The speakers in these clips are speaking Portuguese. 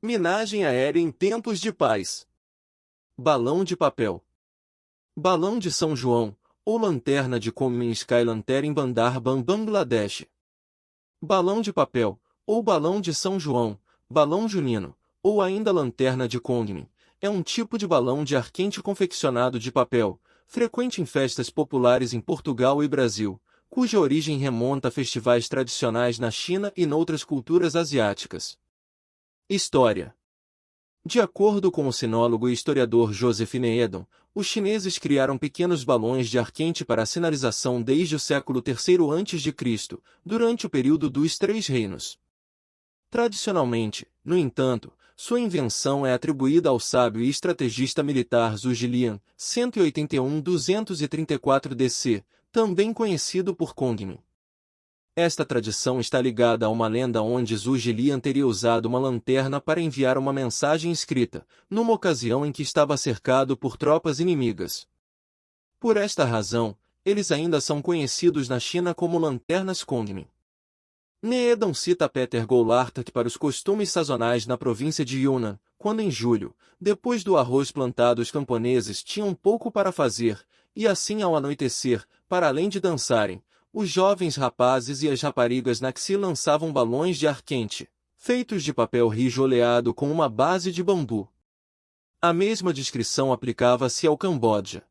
Minagem aérea em tempos de paz. Balão de papel. Balão de São João, ou lanterna de Comin Sky Lantern em Bandarban, Bangladesh. Balão de papel, ou balão de São João, balão junino, ou ainda lanterna de Congmin, é um tipo de balão de ar quente confeccionado de papel, frequente em festas populares em Portugal e Brasil, cuja origem remonta a festivais tradicionais na China e noutras culturas asiáticas. História. De acordo com o sinólogo e historiador Joseph Needham, os chineses criaram pequenos balões de ar quente para a sinalização desde o século III a.C., durante o período dos Três Reinos. Tradicionalmente, no entanto, sua invenção é atribuída ao sábio e estrategista militar Zhu Jilian, 181-234 DC, também conhecido por Congmin. Esta tradição está ligada a uma lenda onde Zhu Jilian teria usado uma lanterna para enviar uma mensagem escrita, numa ocasião em que estava cercado por tropas inimigas. Por esta razão, eles ainda são conhecidos na China como lanternas Congmin. Needham cita Peter Golartak para os costumes sazonais na província de Yunnan, quando em julho, depois do arroz plantado, os camponeses tinham pouco para fazer, e assim ao anoitecer, para além de dançarem, os jovens rapazes e as raparigas Naxi lançavam balões de ar quente, feitos de papel rijo oleado com uma base de bambu. A mesma descrição aplicava-se ao Camboja.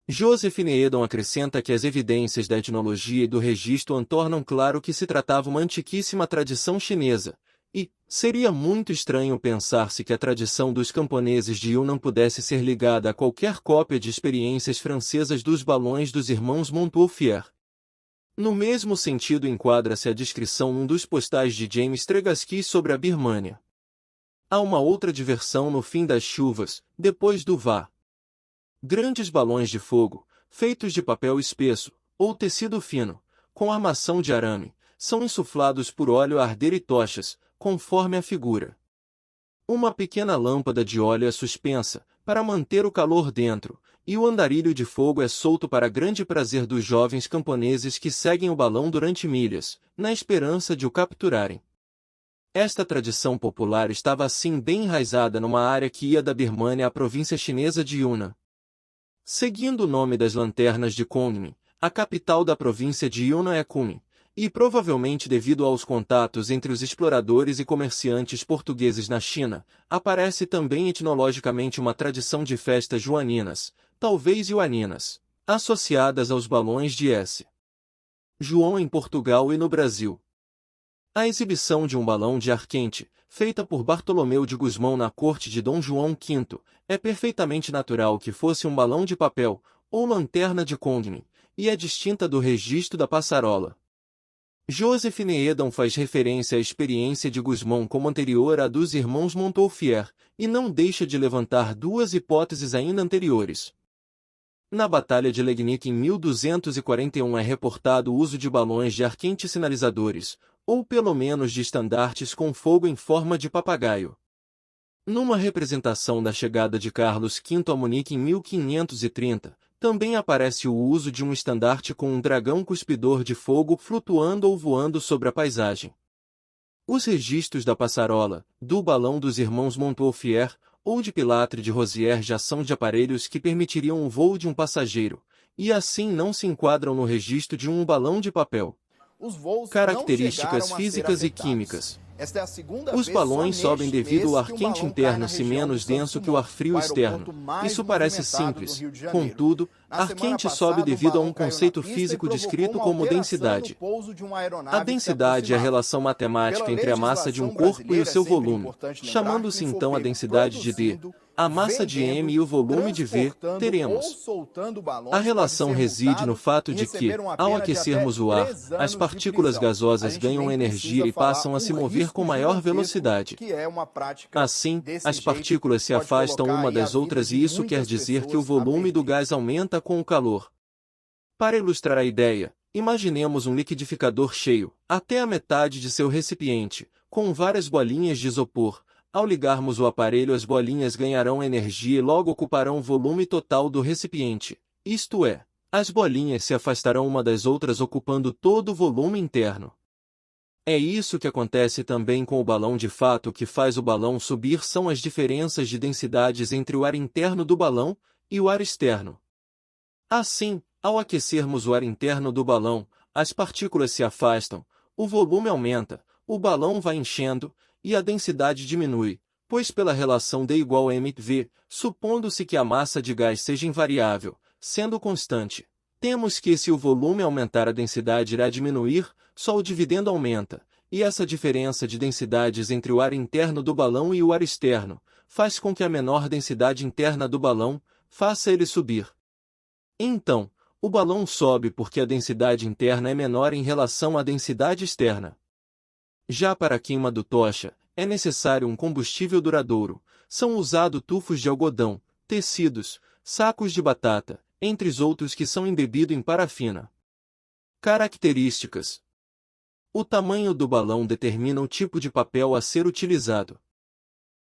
Joseph Needham acrescenta que as evidências da etnologia e do registro tornam claro que se tratava uma antiquíssima tradição chinesa, e seria muito estranho pensar-se que a tradição dos camponeses de Yunnan pudesse ser ligada a qualquer cópia de experiências francesas dos balões dos irmãos Montgolfier. No mesmo sentido enquadra-se a descrição num dos postais de James Tregaskis sobre a Birmânia. Há uma outra diversão no fim das chuvas, depois do vá. Grandes balões de fogo, feitos de papel espesso, ou tecido fino, com armação de arame, são insuflados por óleo a arder e tochas, conforme a figura. Uma pequena lâmpada de óleo é suspensa, para manter o calor dentro, e o andarilho de fogo é solto para grande prazer dos jovens camponeses que seguem o balão durante milhas, na esperança de o capturarem. Esta tradição popular estava assim bem enraizada numa área que ia da Birmânia à província chinesa de Yunnan. Seguindo o nome das lanternas de Congmin, a capital da província de Yunnan é Kunming, e provavelmente devido aos contatos entre os exploradores e comerciantes portugueses na China, aparece também etnologicamente uma tradição de festas joaninas, talvez ioaninas, associadas aos balões de S. João em Portugal e no Brasil. A exibição de um balão de ar quente, feita por Bartolomeu de Gusmão na corte de Dom João V, é perfeitamente natural que fosse um balão de papel, ou lanterna de Congmin, e é distinta do registro da passarola. Joseph Needham faz referência à experiência de Gusmão como anterior à dos irmãos Montgolfier, e não deixa de levantar duas hipóteses ainda anteriores. Na Batalha de Legnic em 1241 é reportado o uso de balões de ar quente sinalizadores, ou pelo menos de estandartes com fogo em forma de papagaio. Numa representação da chegada de Carlos V a Munique em 1530, também aparece o uso de um estandarte com um dragão cuspidor de fogo flutuando ou voando sobre a paisagem. Os registros da passarola, do balão dos irmãos Montgolfier, ou de pilatre de Rosier já são de aparelhos que permitiriam o voo de um passageiro, e assim não se enquadram no registro de um balão de papel. Os voos Características não físicas e afetados. químicas. Esta é a segunda Os vez balões só sobem neste devido ao mês ar que um quente balão interno cai na ser região menos de Santos denso que o ar Dumont, frio o externo. aeroporto mais Isso parece movimentado do simples, Rio de Janeiro. contudo, Na ar semana quente sobe passada, o devido a balão um caiu na conceito pista e físico provocou descrito uma como alteração densidade. no pouso de uma A aeronave que se densidade é a aproximava. relação Pela matemática entre a massa de um legislação corpo e o brasileira, é seu sempre volume, importante lembrar que chamando-se então a Infopem densidade de D, produzindo, a massa de M vendendo, e o volume de V, transportando ou teremos. soltando A balões pode relação ser reside no multado fato e de que, receber uma ao pena de até aquecermos o ar, 3 as anos de partículas prisão. A gasosas gente ganham nem energia precisa e falar passam a o se mover com risco maior gigantesco velocidade. que é uma prática Assim, desse as jeito partículas que se pode afastam colocar uma aí a das vida outras de e isso quer muitas dizer que o pessoas a volume do perder. gás aumenta com o calor. Para ilustrar a ideia, imaginemos um liquidificador cheio, até a metade de seu recipiente, com várias bolinhas de isopor. Ao ligarmos o aparelho, as bolinhas ganharão energia e logo ocuparão o volume total do recipiente, isto é, as bolinhas se afastarão uma das outras ocupando todo o volume interno. É isso que acontece também com o balão de fato. O que faz o balão subir são as diferenças de densidades entre o ar interno do balão e o ar externo. Assim, ao aquecermos o ar interno do balão, as partículas se afastam, o volume aumenta, o balão vai enchendo, e a densidade diminui, pois pela relação D igual a mV, supondo-se que a massa de gás seja invariável, sendo constante, temos que se o volume aumentar a densidade irá diminuir, só o dividendo aumenta, e essa diferença de densidades entre o ar interno do balão e o ar externo, faz com que a menor densidade interna do balão faça ele subir. Então, o balão sobe porque a densidade interna é menor em relação à densidade externa. Já para a queima do tocha, é necessário um combustível duradouro. São usados tufos de algodão, tecidos, sacos de batata, entre os outros que são embebidos em parafina. Características: o tamanho do balão determina o tipo de papel a ser utilizado.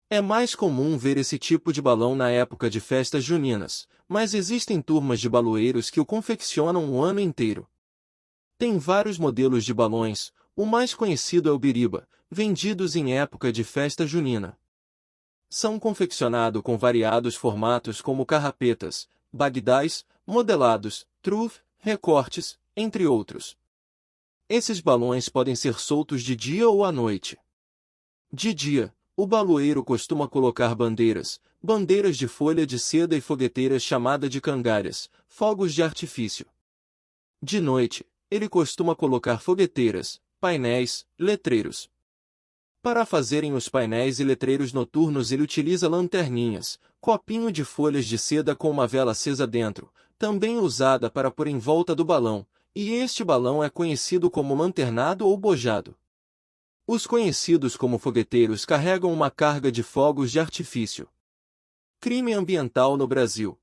É mais comum ver esse tipo de balão na época de festas juninas, mas existem turmas de baloeiros que o confeccionam o ano inteiro. Tem vários modelos de balões, o mais conhecido é o biriba, vendidos em época de festa junina. São confeccionados com variados formatos como carrapetas, bagdás, modelados, truf, recortes, entre outros. Esses balões podem ser soltos de dia ou à noite. De dia, o baloeiro costuma colocar bandeiras de folha de seda e fogueteiras chamadas de cangalhas, fogos de artifício. De noite, ele costuma colocar fogueteiras, painéis, letreiros. Para fazerem os painéis e letreiros noturnos ele utiliza lanterninhas, copinho de folhas de seda com uma vela acesa dentro, também usada para pôr em volta do balão, e este balão é conhecido como lanternado ou bojado. Os conhecidos como fogueteiros carregam uma carga de fogos de artifício. Crime ambiental no Brasil.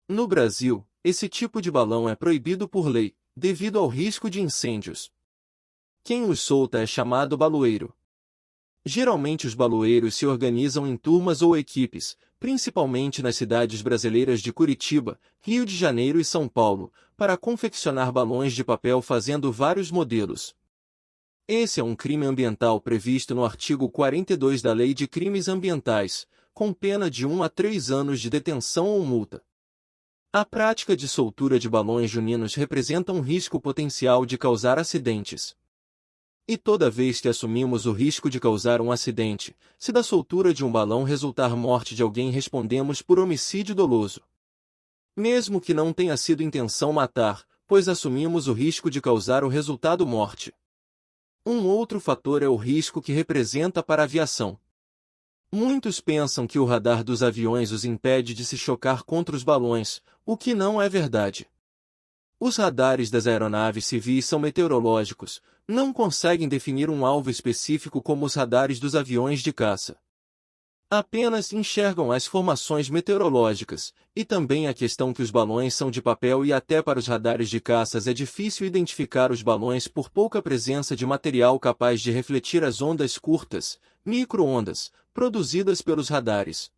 No Brasil, esse tipo de balão é proibido por lei, devido ao risco de incêndios. Quem os solta é chamado baloeiro. Geralmente os baloeiros se organizam em turmas ou equipes, principalmente nas cidades brasileiras de Curitiba, Rio de Janeiro e São Paulo, para confeccionar balões de papel fazendo vários modelos. Esse é um crime ambiental previsto no artigo 42 da Lei de Crimes Ambientais, com pena de 1 a 3 anos de detenção ou multa. A prática de soltura de balões juninos representa um risco potencial de causar acidentes. E toda vez que assumimos o risco de causar um acidente, se da soltura de um balão resultar morte de alguém, respondemos por homicídio doloso. Mesmo que não tenha sido intenção matar, pois assumimos o risco de causar o resultado morte. Um outro fator é o risco que representa para a aviação. Muitos pensam que o radar dos aviões os impede de se chocar contra os balões, o que não é verdade. Os radares das aeronaves civis são meteorológicos, não conseguem definir um alvo específico como os radares dos aviões de caça. Apenas enxergam as formações meteorológicas, e também a questão que os balões são de papel e até para os radares de caças é difícil identificar os balões por pouca presença de material capaz de refletir as ondas curtas, micro-ondas, produzidas pelos radares.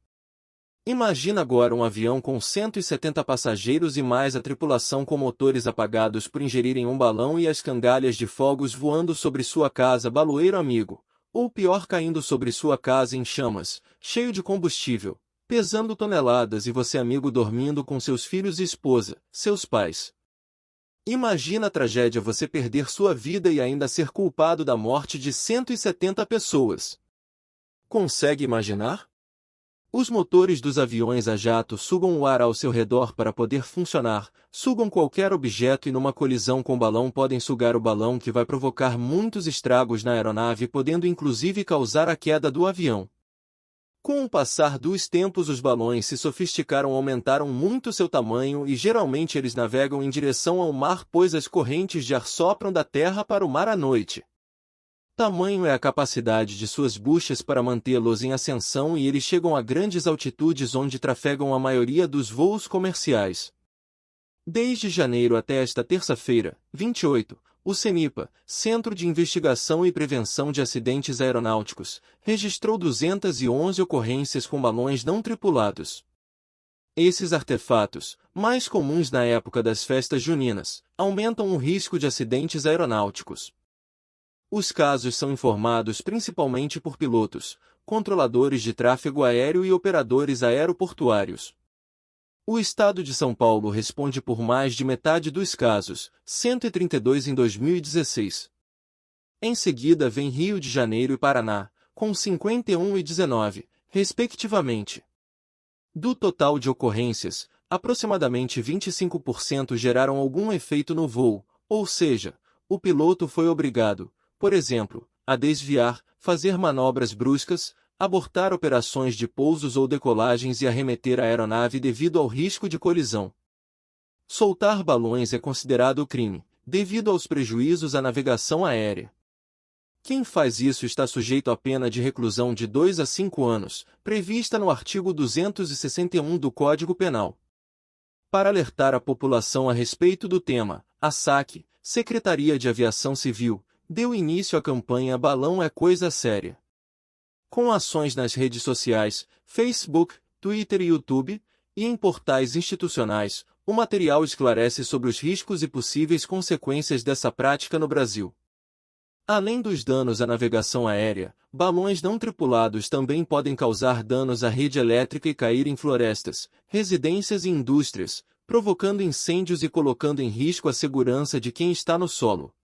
Imagina agora um avião com 170 passageiros e mais a tripulação com motores apagados por ingerirem um balão e as cangalhas de fogos voando sobre sua casa, baloeiro amigo, ou pior, caindo sobre sua casa em chamas, cheio de combustível, pesando toneladas, e você amigo dormindo com seus filhos e esposa, seus pais. Imagina a tragédia, você perder sua vida e ainda ser culpado da morte de 170 pessoas. Consegue imaginar? Os motores dos aviões a jato sugam o ar ao seu redor para poder funcionar, sugam qualquer objeto e numa colisão com o balão podem sugar o balão, que vai provocar muitos estragos na aeronave, podendo inclusive causar a queda do avião. Com o passar dos tempos os balões se sofisticaram, aumentaram muito seu tamanho e geralmente eles navegam em direção ao mar, pois as correntes de ar sopram da terra para o mar à noite. Tamanho é a capacidade de suas buchas para mantê-los em ascensão e eles chegam a grandes altitudes onde trafegam a maioria dos voos comerciais. Desde janeiro até esta terça-feira, 28, o CENIPA, Centro de Investigação e Prevenção de Acidentes Aeronáuticos, registrou 211 ocorrências com balões não tripulados. Esses artefatos, mais comuns na época das festas juninas, aumentam o risco de acidentes aeronáuticos. Os casos são informados principalmente por pilotos, controladores de tráfego aéreo e operadores aeroportuários. O estado de São Paulo responde por mais de metade dos casos, 132 em 2016. Em seguida vem Rio de Janeiro e Paraná, com 51 e 19, respectivamente. Do total de ocorrências, aproximadamente 25% geraram algum efeito no voo, ou seja, o piloto foi obrigado, por exemplo, a desviar, fazer manobras bruscas, abortar operações de pousos ou decolagens e arremeter a aeronave devido ao risco de colisão. Soltar balões é considerado crime, devido aos prejuízos à navegação aérea. Quem faz isso está sujeito à pena de reclusão de 2 a 5 anos, prevista no artigo 261 do Código Penal. Para alertar a população a respeito do tema, a SAC, Secretaria de Aviação Civil, deu início à campanha Balão é Coisa Séria. Com ações nas redes sociais, Facebook, Twitter e YouTube, e em portais institucionais, o material esclarece sobre os riscos e possíveis consequências dessa prática no Brasil. Além dos danos à navegação aérea, balões não tripulados também podem causar danos à rede elétrica e cair em florestas, residências e indústrias, provocando incêndios e colocando em risco a segurança de quem está no solo.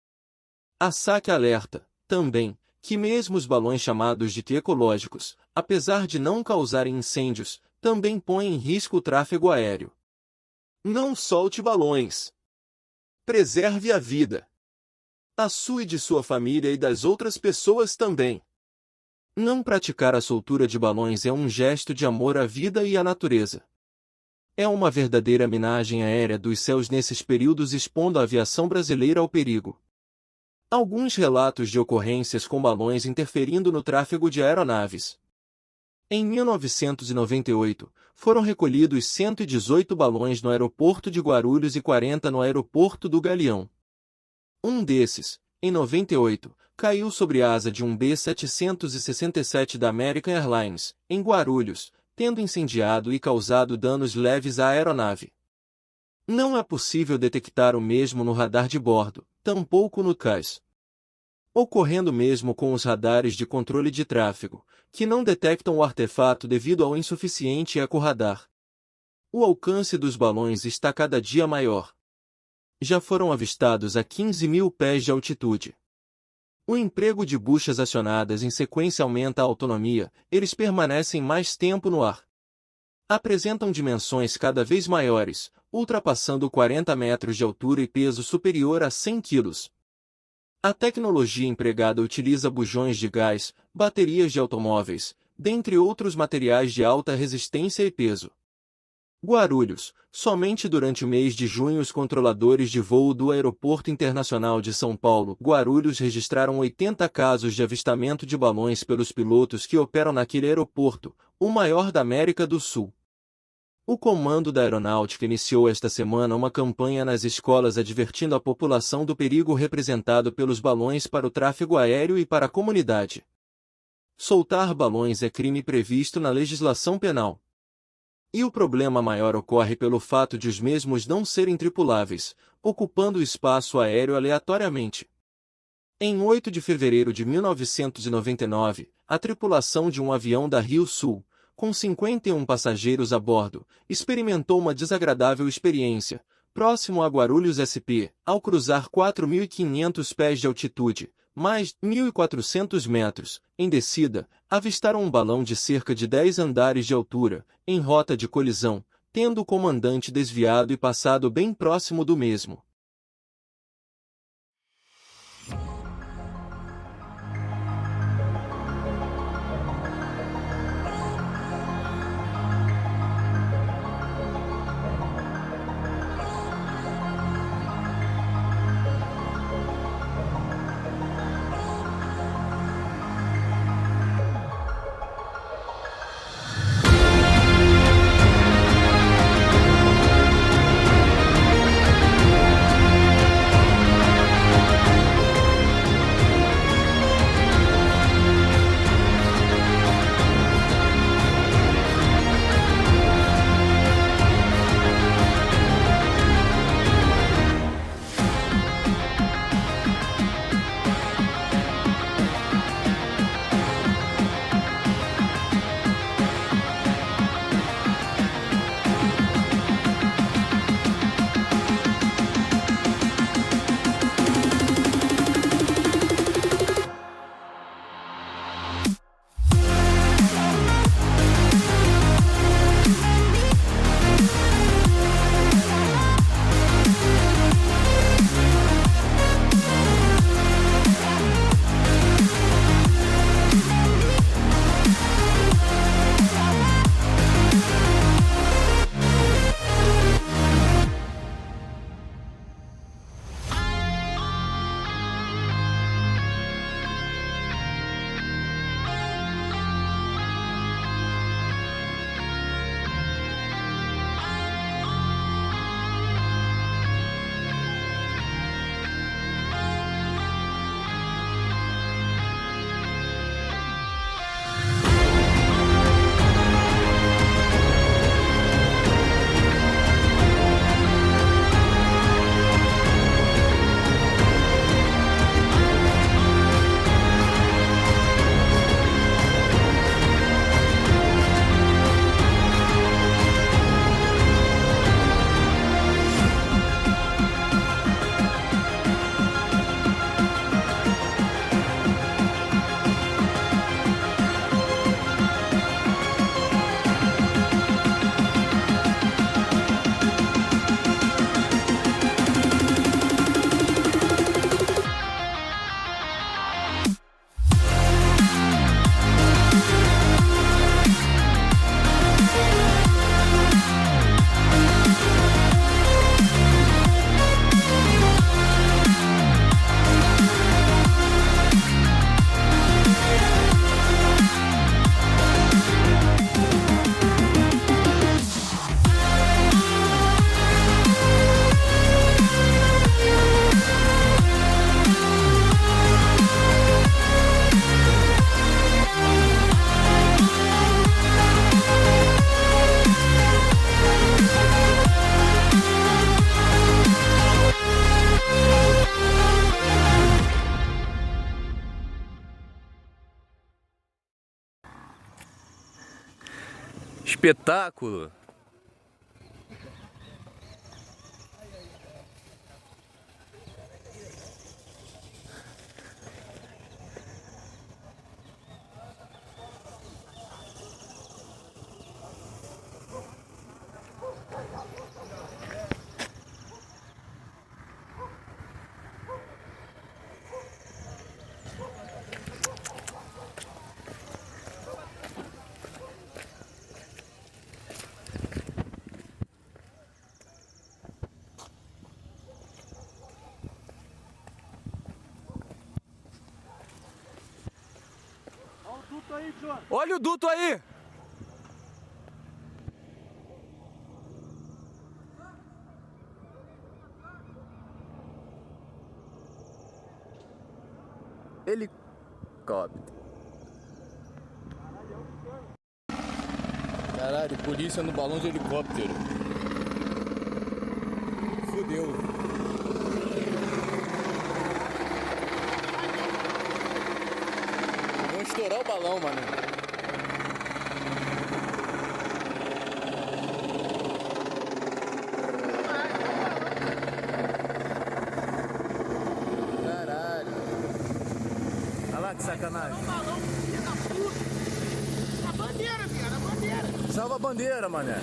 A SAC alerta, também, que mesmo os balões chamados de ecológicos, apesar de não causarem incêndios, também põem em risco o tráfego aéreo. Não solte balões. Preserve a vida. A sua e de sua família e das outras pessoas também. Não praticar a soltura de balões é um gesto de amor à vida e à natureza. É uma verdadeira homenagem aérea dos céus nesses períodos expondo a aviação brasileira ao perigo. Alguns relatos de ocorrências com balões interferindo no tráfego de aeronaves. Em 1998, foram recolhidos 118 balões no aeroporto de Guarulhos e 40 no aeroporto do Galeão. Um desses, em 98, caiu sobre a asa de um B-767 da American Airlines, em Guarulhos, tendo incendiado e causado danos leves à aeronave. Não é possível detectar o mesmo no radar de bordo, tampouco no cais. Ocorrendo mesmo com os radares de controle de tráfego, que não detectam o artefato devido ao insuficiente ecorradar. O alcance dos balões está cada dia maior. Já foram avistados a 15 mil pés de altitude. O emprego de buchas acionadas em sequência aumenta a autonomia, eles permanecem mais tempo no ar. Apresentam dimensões cada vez maiores, ultrapassando 40 metros de altura e peso superior a 100 quilos. A tecnologia empregada utiliza bujões de gás, baterias de automóveis, dentre outros materiais de alta resistência e peso. Guarulhos. Somente durante o mês de junho os controladores de voo do Aeroporto Internacional de São Paulo, Guarulhos, registraram 80 casos de avistamento de balões pelos pilotos que operam naquele aeroporto, o maior da América do Sul. O Comando da Aeronáutica iniciou esta semana uma campanha nas escolas advertindo a população do perigo representado pelos balões para o tráfego aéreo e para a comunidade. Soltar balões é crime previsto na legislação penal. E o problema maior ocorre pelo fato de os mesmos não serem tripuláveis, ocupando o espaço aéreo aleatoriamente. Em 8 de fevereiro de 1999, a tripulação de um avião da Rio Sul, com 51 passageiros a bordo, experimentou uma desagradável experiência, próximo a Guarulhos SP, ao cruzar 4.500 pés de altitude, mais 1.400 metros, em descida, avistaram um balão de cerca de 10 andares de altura, em rota de colisão, tendo o comandante desviado e passado bem próximo do mesmo. Espetáculo! Olha o duto aí! Helicóptero. Caralho, polícia no balão de helicóptero. Fudeu. Vão estourar o balão, mano. Que sacanagem. A bandeira, viado, a bandeira. Salva a bandeira, mané.